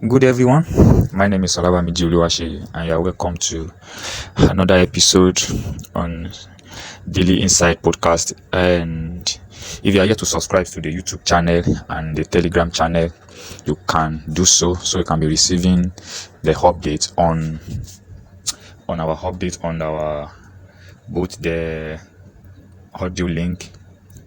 Good everyone, my name is Olabamiji Oluwaseyi and you are welcome to another episode on Daily Insight Podcast. And if you are yet to subscribe to the YouTube channel and the Telegram channel, you can do so you can be receiving the update on our both the audio link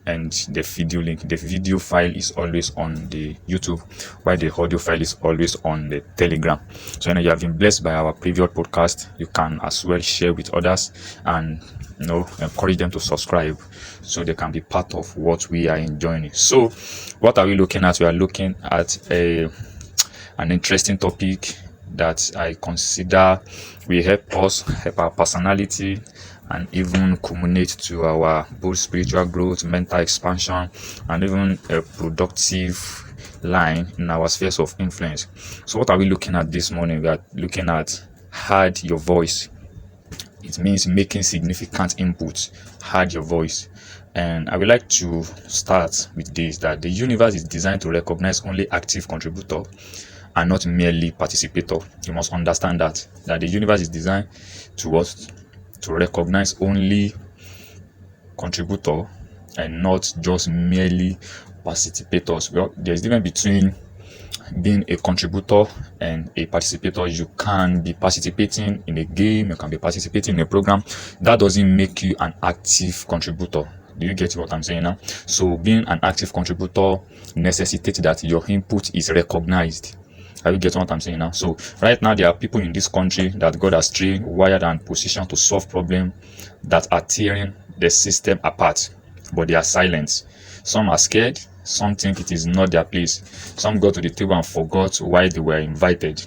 and the video link. The video file is always on the YouTube, while the audio file is always on the Telegram. So you have been blessed by our previous podcast. You can as well share with others and encourage them to subscribe so they can be part of what we are enjoying. So what are we looking at? We are looking at an interesting topic that I consider will help our personality and even culminate to our both spiritual growth, mental expansion, and even a productive line in our spheres of influence. So what are we looking at this morning? We are looking at hide your voice. It means making significant inputs. Hide your voice. And I would like to start with this, that the universe is designed to recognize only active contributor and not merely participator. You must understand that the universe is designed to recognize only contributor and not just merely participators. Well, there's a difference between being a contributor and a participator. You can be participating in a game, you can be participating in a program. That doesn't make you an active contributor. Do you get what I'm saying now? So being an active contributor necessitates that your input is recognized. Are you getting what I'm saying now? So right now there are people in this country that God has trained, wired, and positioned to solve problems that are tearing the system apart, but they are silent. Some are scared, some think it is not their place, some got to the table and forgot why they were invited.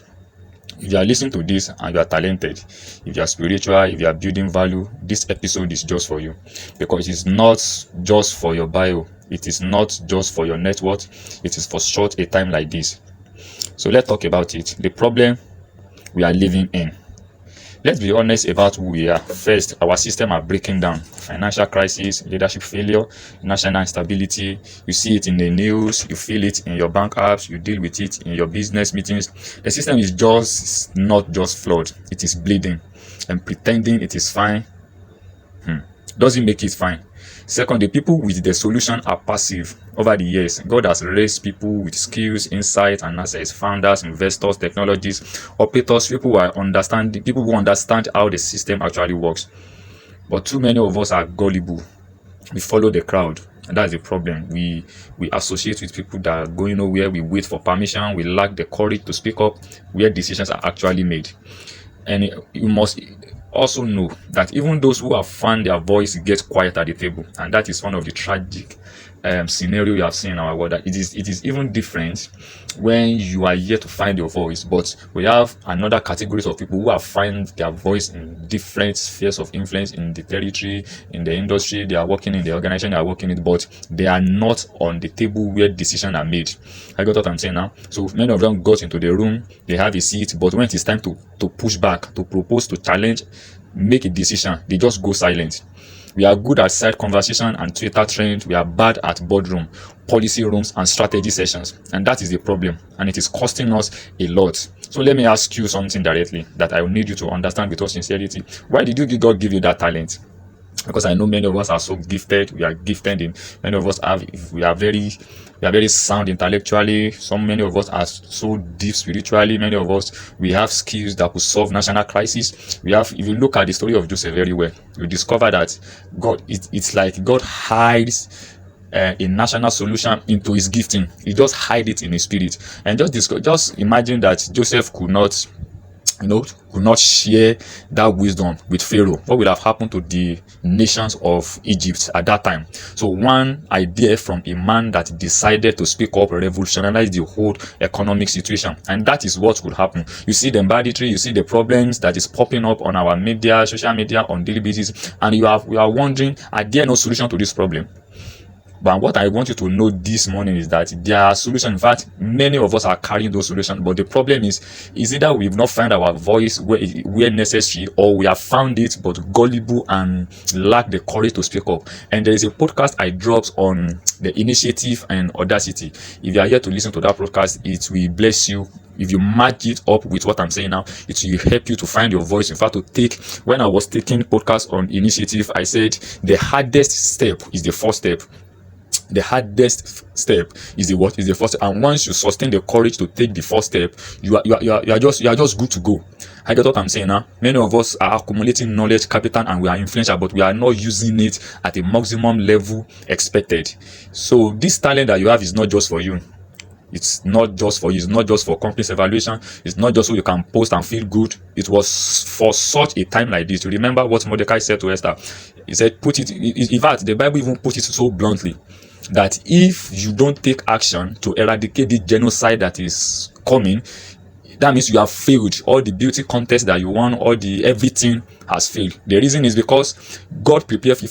If you are listening to this and you are talented, if you are spiritual, if you are building value, this episode is just for you, because it is not just for your bio, it is not just for your net worth, it is for such a time like this. So let's talk about it. The problem we are living in. Let's be honest about who we are. First, our system are breaking down. Financial crisis, leadership failure, national instability. You see it in the news, you feel it in your bank apps, you deal with it in your business meetings. The system is just not just flawed, it is bleeding. And pretending it is fine doesn't make it fine. Second, the people with the solution are passive. Over the years, God has raised people with skills, insight, and assets, founders, investors, technologists, operators, people who understand how the system actually works. But too many of us are gullible. We follow the crowd, and that's the problem. We associate with people that are going nowhere. We wait for permission. We lack the courage to speak up where decisions are actually made. And you must also know that even those who have found their voice get quiet at the table, and that is one of the tragic scenario you have seen in our world. That it is even different when you are yet to find your voice, but we have another categories of people who have found their voice in different spheres of influence, in the territory, in the industry they are working in, the organization they are working in, but they are not on the table where decisions are made. I got what I'm saying now? So many of them got into the room, they have a seat, but when it is time to push back, to propose, to challenge, make a decision, they just go silent. We are good at side conversation and Twitter trends. We are bad at boardroom, policy rooms, and strategy sessions. And that is the problem. And it is costing us a lot. So let me ask you something directly that I will need you to understand with all sincerity. Why did God give you that talent? Because I know many of us are so gifted. We are gifted in many of us we are very sound intellectually. Many of us are so deep spiritually. Many of us, we have skills that could solve national crisis. If you look at the story of Joseph very well, you discover that it's like God hides a national solution into his gifting. He just hide it in his spirit. And just imagine that Joseph could not share that wisdom with Pharaoh. What would have happened to the nations of Egypt at that time? So one idea from a man that decided to speak up, revolutionize the whole economic situation, and that is what could happen. You see the banditry, you see the problems that is popping up on our social media on daily basis, and we are wondering, are there no solution to this problem? But what I want you to know this morning is that there are solutions. In fact, many of us are carrying those solutions. But the problem is either we've not found our voice where necessary, or we have found it but gullible and lack the courage to speak up. And there is a podcast I dropped on the initiative and audacity. If you are here to listen to that podcast, it will bless you. If you match it up with what I'm saying now, it will help you to find your voice. In fact, when I was taking podcast on initiative, I said the hardest step is the first step. The hardest step is the first step. And once you sustain the courage to take the first step, you are just good to go. I get what I'm saying now. Many of us are accumulating knowledge capital and we are influential, but we are not using it at a maximum level expected. So this talent that you have is not just for you. It's not just for you. It's not just for company's evaluation. It's not just so you can post and feel good. It was for such a time like this. You remember what Mordecai said to Esther? He said, in fact, the Bible even put it so bluntly that if you don't take action to eradicate the genocide that is coming, that means you have failed. All the beauty contest that you won, everything has failed. The reason is because God prepared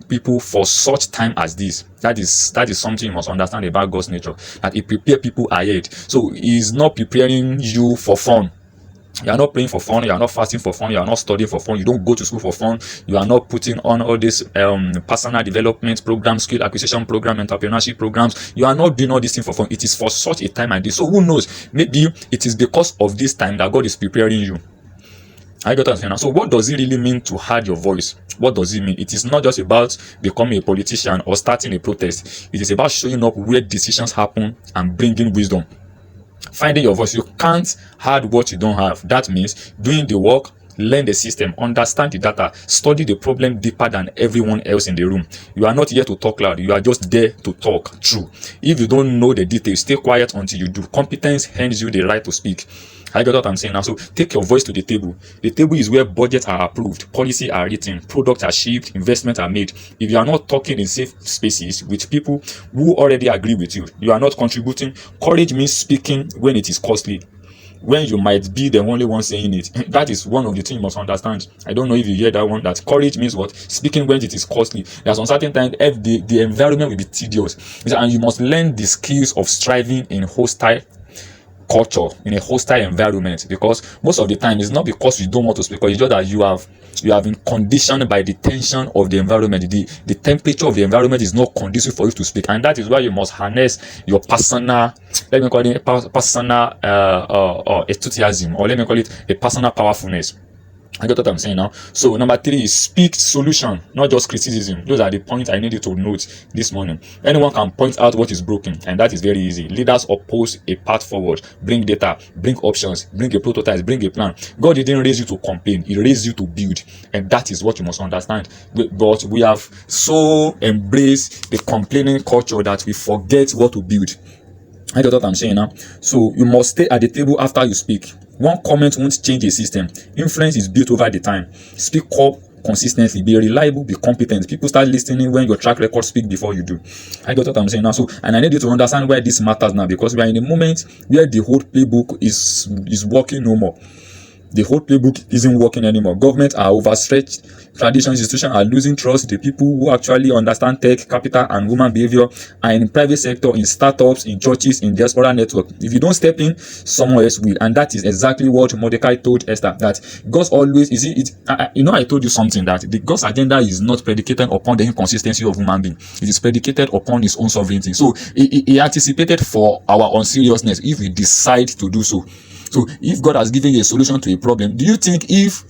people for such time as this. That is something you must understand about God's nature. That He prepared people ahead. So He's not preparing you for fun. You are not praying for fun. You are not fasting for fun. You are not studying for fun. You don't go to school for fun. You are not putting on all these personal development programs, skill acquisition program, entrepreneurship programs. You are not doing all these things for fun. It is for such a time like this. So who knows? Maybe it is because of this time that God is preparing you. I got to understand. So what does it really mean to hide your voice? What does it mean? It is not just about becoming a politician or starting a protest. It is about showing up where decisions happen and bringing wisdom. Finding your voice. You can't hide what you don't have. That means doing the work, learn the system, understand the data, study the problem deeper than everyone else in the room. You are not here to talk loud. You are just there to talk true. If you don't know the details, stay quiet until you do. Competence hands you the right to speak. I got what I'm saying now. So take your voice to the table. The table is where budgets are approved, policies are written, products are shipped, investments are made. If you are not talking in safe spaces with people who already agree with you, you are not contributing. Courage means speaking when it is costly, when you might be the only one saying it. That is one of the things you must understand. I don't know if you hear that one, that courage means what? Speaking when it is costly. There's uncertain time the environment will be tedious, and you must learn the skills of striving in hostile culture, in a hostile environment, because most of the time it's not because you don't want to speak, or it's just that you have been conditioned by the tension of the environment. The temperature of the environment is not conducive for you to speak, and that is why you must harness your personal, let me call it personal enthusiasm, or let me call it a personal powerfulness. I got what I'm saying now. So number 3 is speak solution, not just criticism. Those are the points I need you to note this morning. Anyone can point out what is broken, and that is very easy. Leaders oppose a path forward, bring data, bring options, bring a prototype, bring a plan. God didn't raise you to complain. He raised you to build, and that is what you must understand. But we have so embraced the complaining culture that we forget what to build. I got what I'm saying now. So you must stay at the table after you speak. One comment won't change a system. Influence is built over the time. Speak up consistently. Be reliable. Be competent. People start listening when your track record speak before you do. I got what I'm saying now. So, and I need you to understand why this matters now, because we are in a moment where the whole playbook is working no more. The whole playbook isn't working anymore. Governments are overstretched. Traditional institutions are losing trust. The people who actually understand tech, capital, and human behavior are in the private sector, in startups, in churches, in diaspora network. If you don't step in, someone else will. And that is exactly what Mordecai told Esther, that God's always, I told you something, that the God's agenda is not predicated upon the inconsistency of human being. It is predicated upon his own sovereignty. So he anticipated for our unseriousness if we decide to do so. So if God has given you a solution to a problem, do you think if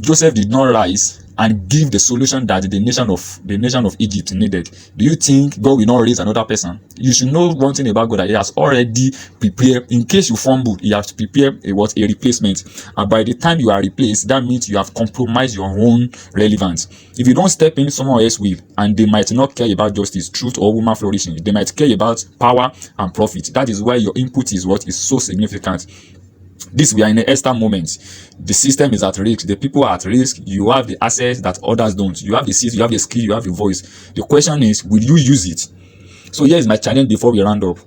Joseph did not rise and give the solution that the nation of Egypt needed, do you think God will not raise another person? You should know one thing about God, that He has already prepared. In case you fumble, He has prepared a replacement. And by the time you are replaced, that means you have compromised your own relevance. If you don't step in, someone else will, and they might not care about justice, truth, or woman flourishing. They might care about power and profit. That is why your input is what is so significant. We are in an Esther moment. The system is at risk. The people are at risk. You have the assets that others don't. You have the seat, you have the skill, you have the voice. The question is, will you use it? So here is my challenge before we round up.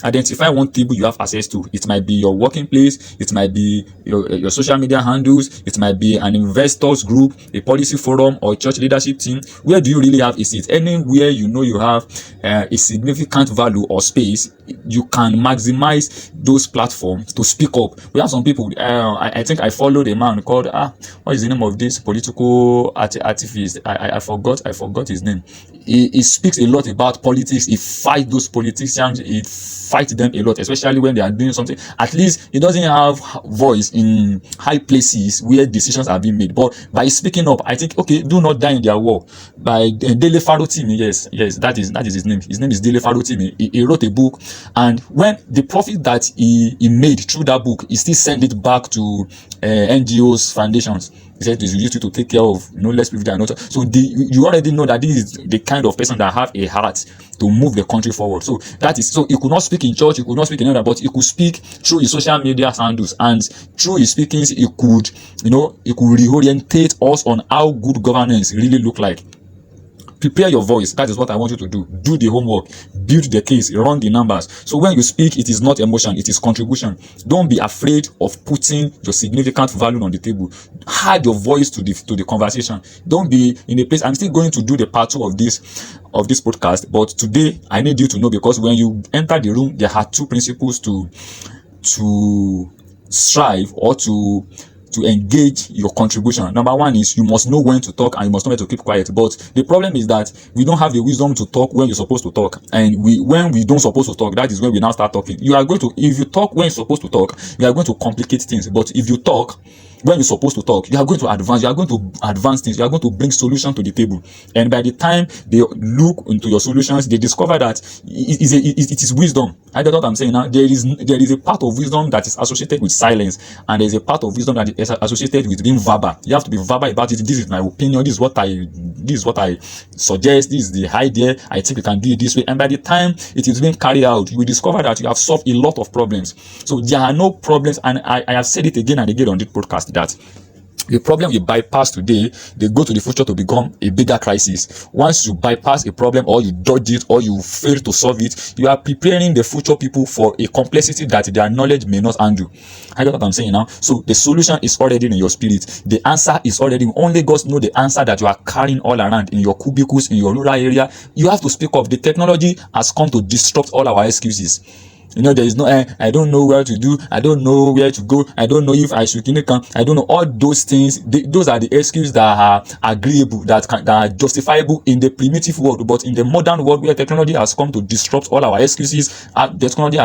Identify one table you have access to. It might be your working place, it might be your social media handles, it might be an investors group, a policy forum, or a church leadership team. Where do you really have a seat? Anywhere you know you have a significant value or space, you can maximize those platforms to speak up. We have some people, I think I followed a man called, what is the name of this political activist? I forgot his name. He speaks a lot about politics. He fights those politicians. He fights them a lot, especially when they are doing something. At least he doesn't have voice in high places where decisions are being made. But by speaking up, I think, okay, do not die in their war. By Dele Farotimi, yes, that is his name. His name is Dele Farotimi. He wrote a book, and when the profit that he made through that book, he still sent it back to NGOs, foundations. He said this used to take care of less people than not. So you already know that this is the kind of person that have a heart to move the country forward. So that is, so he could not speak in church, he could not speak in other, but he could speak through his social media handles, and through his speakings he could reorientate us on how good governance really look like. Prepare your voice. That is what I want you to do. Do the homework, build the case, run the numbers. So when you speak, it is not emotion, it is contribution. Don't be afraid of putting your significant value on the table. Add your voice to the conversation. Don't be in a place. I'm still going to do the part 2 of this podcast, but today I need you to know, because when you enter the room, there are 2 principles to strive or to engage your contribution. Number 1 is you must know when to talk, and you must know when to keep quiet. But the problem is that we don't have the wisdom to talk when you're supposed to talk, and when we don't supposed to talk, that is when we now start talking. If you talk when you're supposed to talk, you are going to complicate things. But if you talk when you're supposed to talk, you are going to advance things. You are going to bring solutions to the table, and by the time they look into your solutions, they discover that it is wisdom. I get what I'm saying now. There is a part of wisdom that is associated with silence, and there's a part of wisdom that is associated with being verbal. You have to be verbal about it. This is my opinion. This is what I suggest. This is the idea. I think we can do it this way. And by the time it is being carried out, you will discover that you have solved a lot of problems. So there are no problems, and I have said it again and again on this podcast, that the problem you bypass today, they go to the future to become a bigger crisis. Once you bypass a problem, or you dodge it, or you fail to solve it, you are preparing the future people for a complexity that their knowledge may not handle. I get what I'm saying now. So the solution is already in your spirit. The answer is already, only God knows the answer that you are carrying all around in your cubicles, in your rural area. You have to speak up. The technology has come to disrupt all our excuses. There is no, I don't know where to do, I don't know where to go, I don't know if I should come, I don't know. All those things, those are the excuses that are agreeable, that are justifiable in the primitive world. But in the modern world, where technology has come to disrupt all our excuses, technology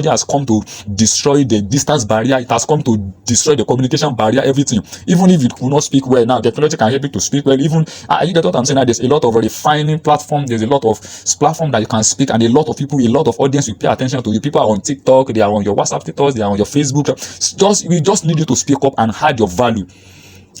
has come to destroy the distance barrier, it has come to destroy the communication barrier, everything. Even if you could not speak well, now technology can help you to speak well. Even, you get what I'm saying? Now, there's a lot of refining platform, there's a lot of platform that you can speak, and a lot of people, a lot of audience will pay attention to you. People are on TikTok, they are on your WhatsApp status, they are on your Facebook. We just need you to speak up and add your value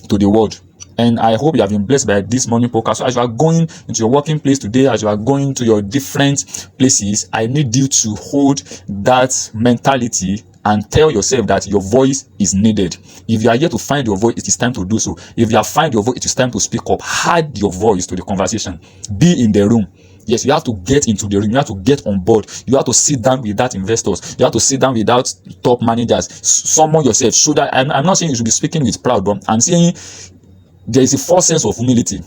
to the world. And I hope you have been blessed by this morning podcast. So as you are going into your working place today, as you are going to your different places, I need you to hold that mentality and tell yourself that your voice is needed. If you are here to find your voice, it is time to do so. If you have found your voice, it is time to speak up. Add your voice to the conversation. Be in the room. Yes, you have to get into the room. You have to get on board. You have to sit down with that investors. You have to sit down without top managers. Summon yourself. I'm not saying you should be speaking with pride, but I'm saying there is a false sense of humility.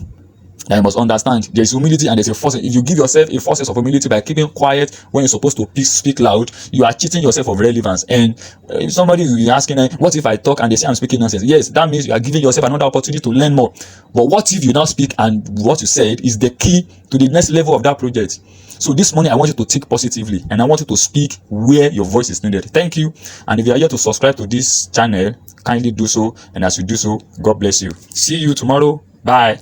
I must understand there is humility and there's a false. If you give yourself a false sense of humility by keeping quiet when you're supposed to speak loud, you are cheating yourself of relevance. And if somebody is asking, what if I talk and they say I'm speaking nonsense? Yes, that means you are giving yourself another opportunity to learn more. But what if you now speak and what you said is the key to the next level of that project? So this morning, I want you to think positively, and I want you to speak where your voice is needed. Thank you. And if you are here to subscribe to this channel, kindly do so. And as you do so, God bless you. See you tomorrow. Bye.